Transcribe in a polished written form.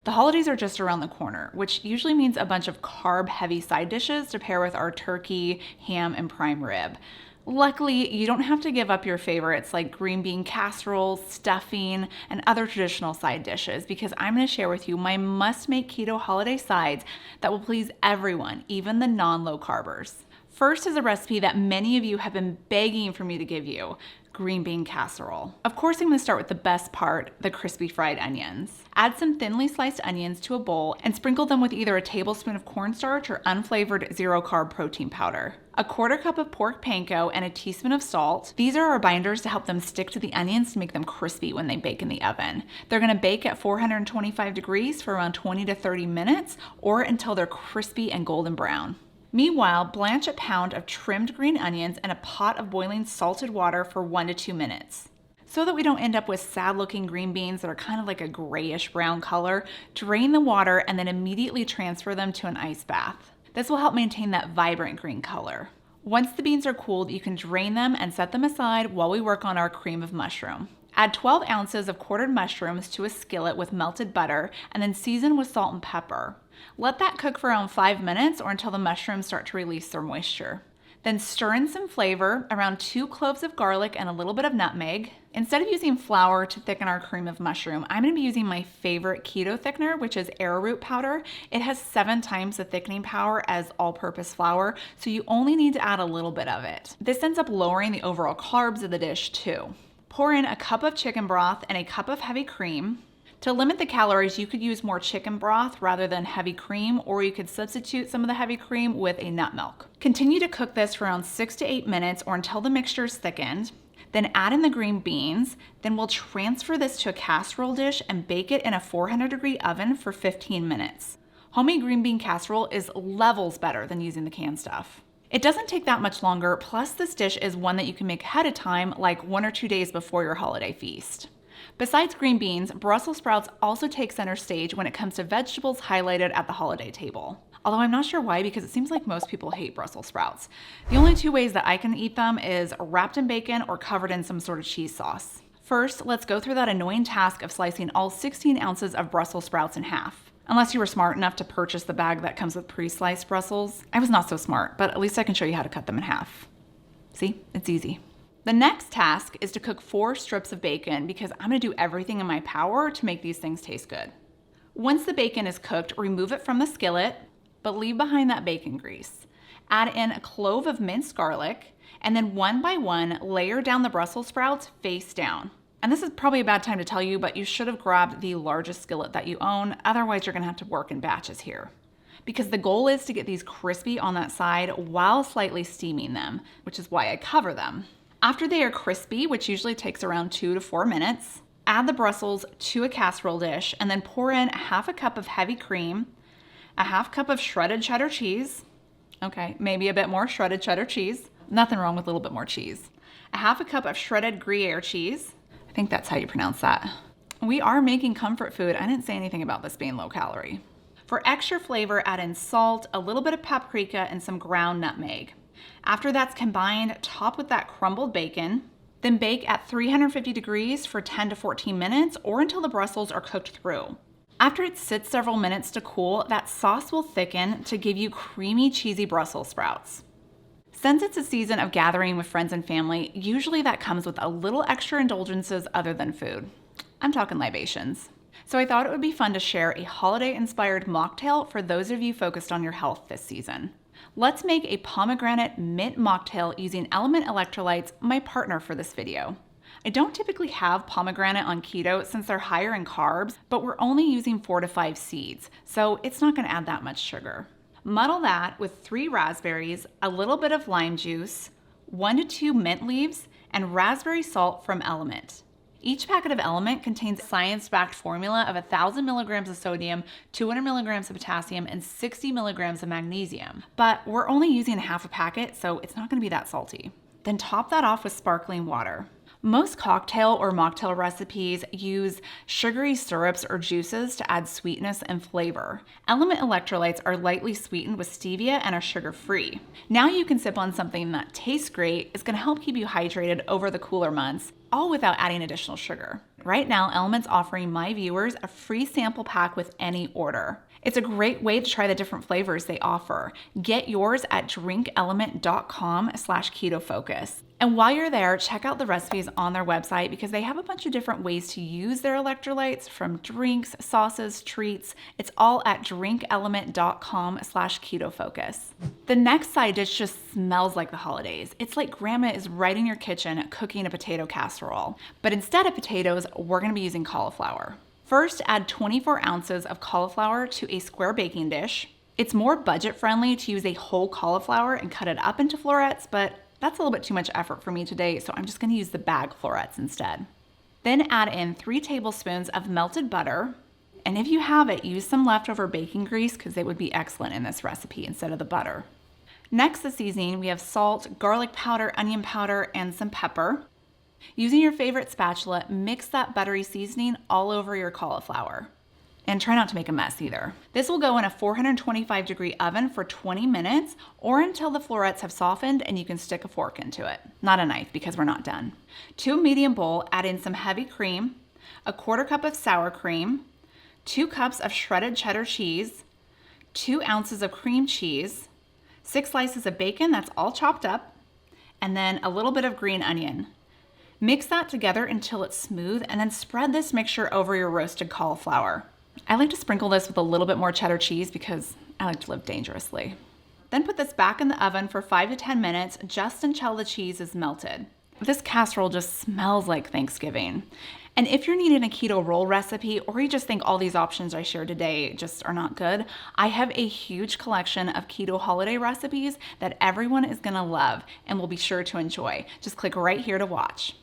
The holidays are just around the corner, which usually means a bunch of carb-heavy side dishes to pair with our turkey, ham, and prime rib. Luckily, you don't have to give up your favorites like green bean casserole, stuffing, and other traditional side dishes because I'm going to share with you my must-make keto holiday sides that will please everyone, even the non-low carbers. First is a recipe that many of you have been begging for me to give you, green bean casserole. Of course, I'm going to start with the best part, the crispy fried onions. Add some thinly sliced onions to a bowl and sprinkle them with either a tablespoon of cornstarch or unflavored zero-carb protein powder. A quarter cup of pork panko and a teaspoon of salt. These are our binders to help them stick to the onions to make them crispy when they bake in the oven. They're going to bake at 425 degrees for around 20 to 30 minutes or until they're crispy and golden brown. Meanwhile, blanch a pound of trimmed green onions in a pot of boiling salted water for 1 to 2 minutes. So that we don't end up with sad-looking green beans that are kind of like a grayish brown color, drain the water and then immediately transfer them to an ice bath. This will help maintain that vibrant green color. Once the beans are cooled, you can drain them and set them aside while we work on our cream of mushroom. Add 12 ounces of quartered mushrooms to a skillet with melted butter and then season with salt and pepper. Let that cook for around 5 minutes or until the mushrooms start to release their moisture. Then stir in some flavor, around 2 cloves of garlic and a little bit of nutmeg. Instead of using flour to thicken our cream of mushroom, I'm going to be using my favorite keto thickener, which is arrowroot powder. It has 7 times the thickening power as all-purpose flour, so you only need to add a little bit of it. This ends up lowering the overall carbs of the dish too. Pour in a cup of chicken broth and a cup of heavy cream. To limit the calories, you could use more chicken broth rather than heavy cream, or you could substitute some of the heavy cream with a nut milk. Continue to cook this for around 6 to 8 minutes or until the mixture is thickened. Then add in the green beans. Then we'll transfer this to a casserole dish and bake it in a 400-degree oven for 15 minutes. Homemade green bean casserole is levels better than using the canned stuff. It doesn't take that much longer, plus this dish is one that you can make ahead of time, like 1 or 2 days before your holiday feast. Besides green beans, Brussels sprouts also take center stage when it comes to vegetables highlighted at the holiday table. Although I'm not sure why, because it seems like most people hate Brussels sprouts. The only 2 ways that I can eat them is wrapped in bacon or covered in some sort of cheese sauce. First, let's go through that annoying task of slicing all 16 ounces of Brussels sprouts in half. Unless you were smart enough to purchase the bag that comes with pre-sliced Brussels. I was not so smart, but at least I can show you how to cut them in half. See, it's easy. The next task is to cook 4 strips of bacon because I'm going to do everything in my power to make these things taste good. Once the bacon is cooked, remove it from the skillet, but leave behind that bacon grease. Add in a clove of minced garlic, and then one by one, layer down the Brussels sprouts face down. And this is probably a bad time to tell you, but you should have grabbed the largest skillet that you own. Otherwise, you're going to have to work in batches here. Because the goal is to get these crispy on that side while slightly steaming them, which is why I cover them. After they are crispy, which usually takes around 2 to 4 minutes, add the Brussels to a casserole dish and then pour in 1/2 cup of heavy cream, 1/2 cup of shredded cheddar cheese, okay, maybe a bit more shredded cheddar cheese, nothing wrong with a little bit more cheese, 1/2 cup of shredded Gruyere cheese, I think that's how you pronounce that. We are making comfort food. I didn't say anything about this being low calorie. For extra flavor, add in salt, a little bit of paprika, and some ground nutmeg. After that's combined, top with that crumbled bacon, then bake at 350 degrees for 10 to 14 minutes or until the Brussels are cooked through. After it sits several minutes to cool, that sauce will thicken to give you creamy, cheesy Brussels sprouts. Since it's a season of gathering with friends and family, usually that comes with a little extra indulgences other than food. I'm talking libations. So I thought it would be fun to share a holiday-inspired mocktail for those of you focused on your health this season. Let's make a pomegranate mint mocktail using Element Electrolytes, my partner for this video. I don't typically have pomegranate on keto since they're higher in carbs, but we're only using 4 to 5 seeds, so it's not going to add that much sugar. Muddle that with 3 raspberries, a little bit of lime juice, 1 to 2 mint leaves, and raspberry salt from Element. Each packet of Element contains a science-backed formula of 1,000 milligrams of sodium, 200 milligrams of potassium, and 60 milligrams of magnesium. But we're only using 1/2 a packet, so it's not going to be that salty. Then top that off with sparkling water. Most cocktail or mocktail recipes use sugary syrups or juices to add sweetness and flavor. Element electrolytes are lightly sweetened with stevia and are sugar-free. Now you can sip on something that tastes great, is going to help keep you hydrated over the cooler months, all without adding additional sugar. Right now, Element's offering my viewers a free sample pack with any order. It's a great way to try the different flavors they offer. Get yours at drinkelement.com/KetoFocus. And while you're there, check out the recipes on their website because they have a bunch of different ways to use their electrolytes, from drinks, sauces, treats. It's all at drinkelement.com/KetoFocus. The next side dish just smells like the holidays. It's like grandma is right in your kitchen cooking a potato casserole. But instead of potatoes, we're gonna be using cauliflower. First, add 24 ounces of cauliflower to a square baking dish. It's more budget friendly to use a whole cauliflower and cut it up into florets, but that's a little bit too much effort for me today, so I'm just gonna use the bag florets instead. Then add in 3 tablespoons of melted butter, and if you have it, use some leftover baking grease because it would be excellent in this recipe instead of the butter. Next, the seasoning, we have salt, garlic powder, onion powder, and some pepper. Using your favorite spatula, mix that buttery seasoning all over your cauliflower. And try not to make a mess either. This will go in a 425-degree oven for 20 minutes or until the florets have softened and you can stick a fork into it. Not a knife because we're not done. To a medium bowl, add in some heavy cream, a 1/4 cup of sour cream, 2 cups of shredded cheddar cheese, 2 ounces of cream cheese, 6 slices of bacon, that's all chopped up, and then a little bit of green onion. Mix that together until it's smooth and then spread this mixture over your roasted cauliflower. I like to sprinkle this with a little bit more cheddar cheese because I like to live dangerously. Then put this back in the oven for 5 to 10 minutes just until the cheese is melted. This casserole just smells like Thanksgiving. And if you're needing a keto roll recipe, or you just think all these options I shared today just are not good, I have a huge collection of keto holiday recipes that everyone is gonna love and will be sure to enjoy. Just click right here to watch.